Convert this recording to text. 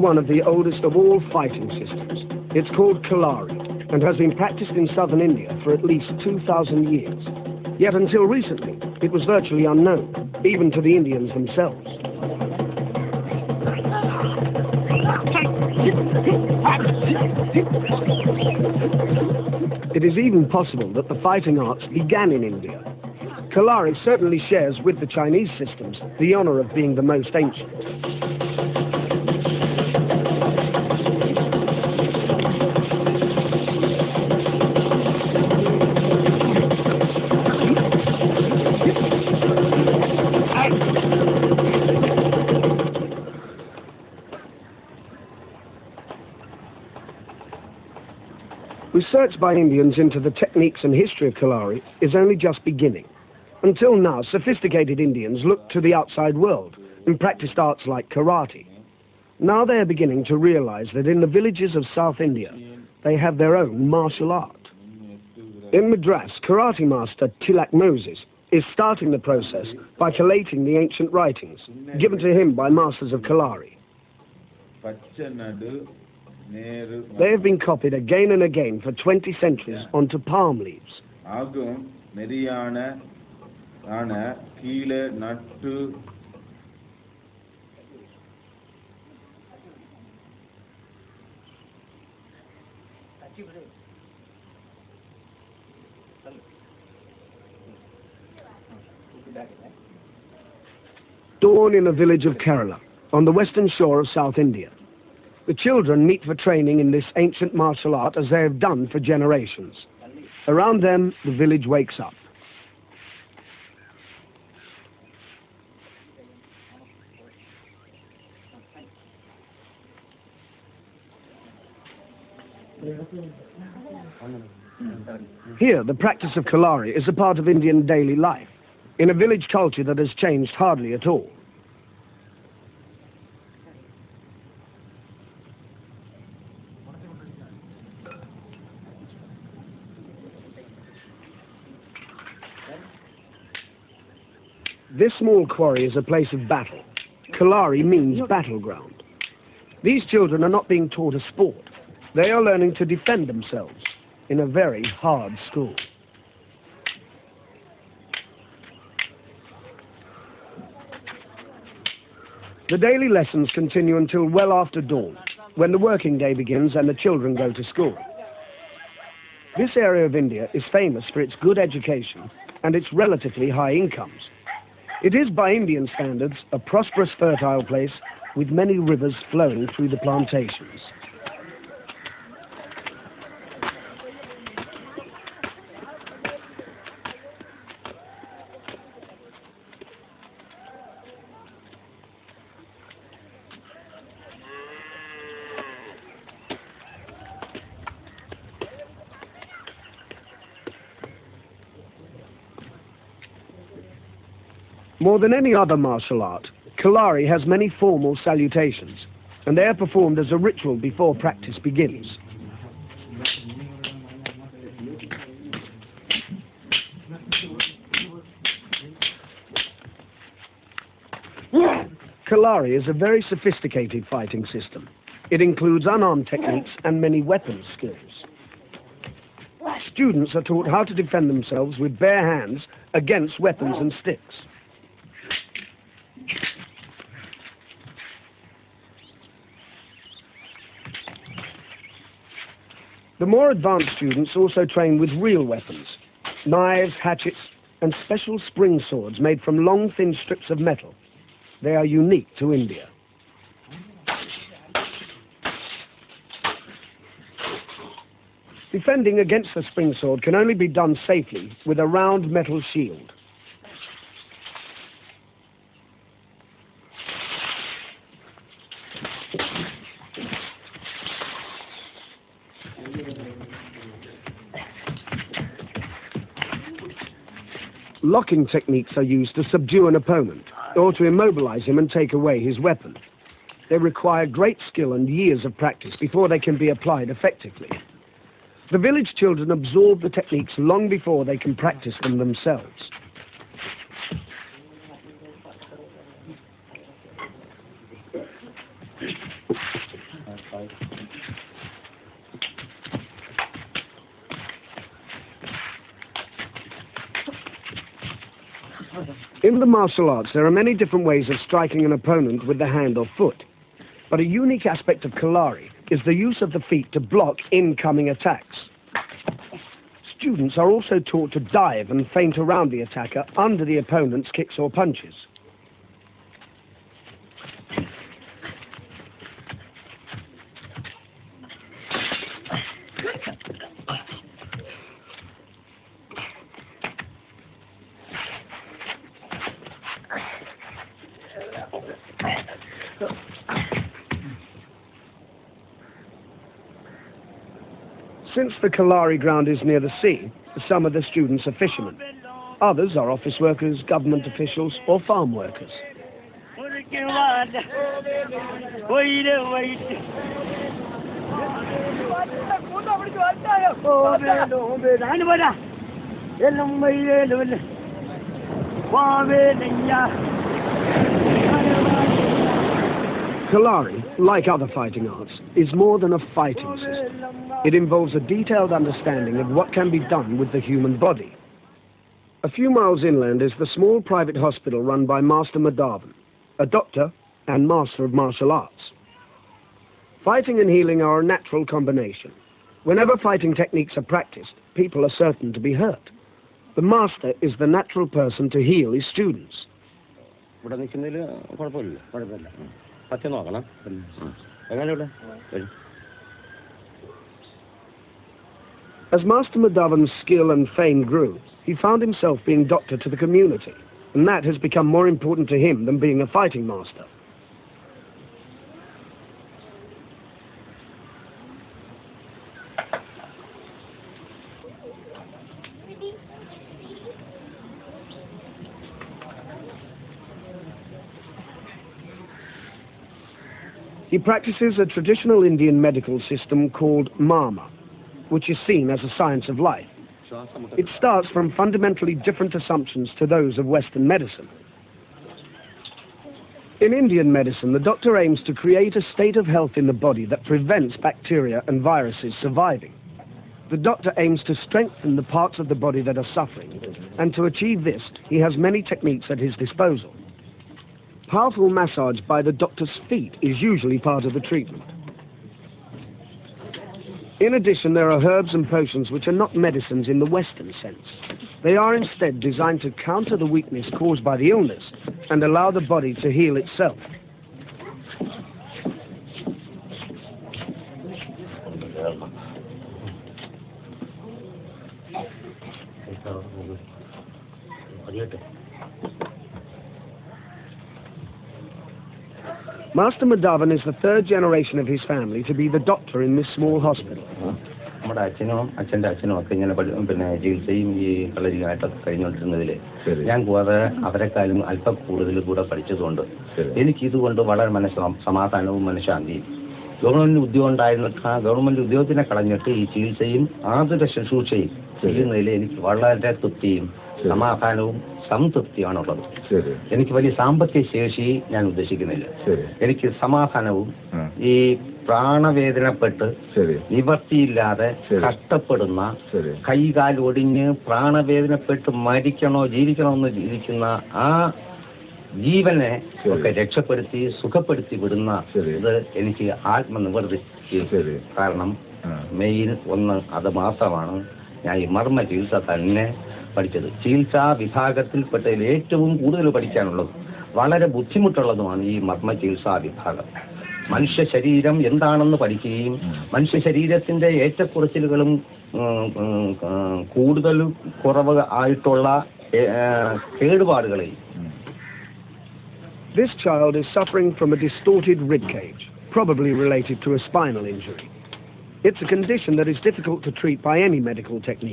one of the oldest of all fighting systems. It's called kalari and has been practiced in southern India for at least 2,000 years. Yet until recently, it was virtually unknown, even to the Indians themselves. It is even possible that the fighting arts began in India. Kalari certainly shares with the Chinese systems the honor of being the most ancient. Research by Indians into the techniques and history of Kalari is only just beginning. Until now, sophisticated Indians looked to the outside world and practiced arts like karate. Now they are beginning to realize that in the villages of South India, they have their own martial art. In Madras, karate master Tilak Moses is starting the process by collating the ancient writings given to him by masters of Kalari. They have been copied again and again for 20 centuries onto palm leaves. Dawn in a village of Kerala, on the western shore of South India. The children meet for training in this ancient martial art as they have done for generations. Around them, the village wakes up. Here, the practice of Kalari is a part of Indian daily life, in a village culture that has changed hardly at all. This small quarry is a place of battle. Kalari means battleground. These children are not being taught a sport. They are learning to defend themselves in a very hard school. The daily lessons continue until well after dawn, when the working day begins and the children go to school. This area of India is famous for its good education and its relatively high incomes. It is, by Indian standards, a prosperous, fertile place with many rivers flowing through the plantations. More than any other martial art, Kalari has many formal salutations, and they are performed as a ritual before practice begins. Kalari is a very sophisticated fighting system. It includes unarmed techniques and many weapons skills. Students are taught how to defend themselves with bare hands against weapons and sticks. The more advanced students also train with real weapons, knives, hatchets, and special spring swords made from long, thin strips of metal. They are unique to India. Defending against the spring sword can only be done safely with a round metal shield. Locking techniques are used to subdue an opponent or to immobilize him and take away his weapon. They require great skill and years of practice before they can be applied effectively. The village children absorb the techniques long before they can practice them themselves. In the martial arts, there are many different ways of striking an opponent with the hand or foot. But a unique aspect of Kalari is the use of the feet to block incoming attacks. Students are also taught to dive and feint around the attacker under the opponent's kicks or punches. Since the Kalari ground is near the sea, some of the students are fishermen. Others are office workers, government officials, or farm workers. Kalari, like other fighting arts, is more than a fighting system. It involves a detailed understanding of what can be done with the human body. A few miles inland is the small private hospital run by Master Madhavan, a doctor and master of martial arts. Fighting and healing are a natural combination. Whenever fighting techniques are practiced, people are certain to be hurt. The master is the natural person to heal his students. As Master Madhavan's skill and fame grew, he found himself being doctor to the community, and that has become more important to him than being a fighting master. He practices a traditional Indian medical system called Mama, which is seen as a science of life. It starts from fundamentally different assumptions to those of Western medicine. In Indian medicine, the doctor aims to create a state of health in the body that prevents bacteria and viruses surviving. The doctor aims to strengthen the parts of the body that are suffering, and to achieve this, he has many techniques at his disposal. Powerful massage by the doctor's feet is usually part of the treatment. In addition, there are herbs and potions which are not medicines in the Western sense. They are instead designed to counter the weakness caused by the illness and allow the body to heal itself. Master Madhavan is the third generation of his family to be the doctor in this small hospital. സമാധാനവും സംതൃപ്തിയാണുള്ളത്. എനിക്ക് വലിയ സാമ്പത്തിക ശേഷി ഞാൻ ഉദ്ദേശിക്കുന്നില്ല. എനിക്ക് സമാധാനവും ഈ പ്രാണവേദനപ്പെട്ട് നിവർത്തിയില്ലാതെ കഷ്ടപ്പെടുന്ന കൈകാൽ ഒടിഞ്ഞ് പ്രാണവേദനപ്പെട്ട് മരിക്കണോ ജീവിക്കണോ എന്ന് ഇരിക്കുന്ന ആ ജീവനെ ഒക്കെ രക്ഷപ്പെടുത്തി സുഖപ്പെടുത്തി വിടുന്ന ഇത് എനിക്ക് ആത്മനിവർത്തിക്ക് കാരണം മെയിൻ ഒന്ന് അത് മാത്രമാണ്. ഞാൻ ഈ മർമ്മ ചികിത്സ തന്നെ പഠിച്ചത്. ചികിത്സാ വിഭാഗത്തിൽപ്പെട്ടതിൽ ഏറ്റവും കൂടുതൽ പഠിക്കാനുള്ളത് വളരെ ബുദ്ധിമുട്ടുള്ളതുമാണ് ഈ മർമ്മ ചികിത്സാ വിഭാഗം. മനുഷ്യ ശരീരം എന്താണെന്ന് പഠിക്കുകയും മനുഷ്യ ശരീരത്തിന്റെ ഏറ്റക്കുറച്ചിലുകളും കൂടുതൽ കുറവ് ആയിട്ടുള്ള കേടുപാടുകളെയും. This child is suffering from a distorted rib cage, probably related to a spinal injury. It's a condition that is difficult to treat by any medical technique.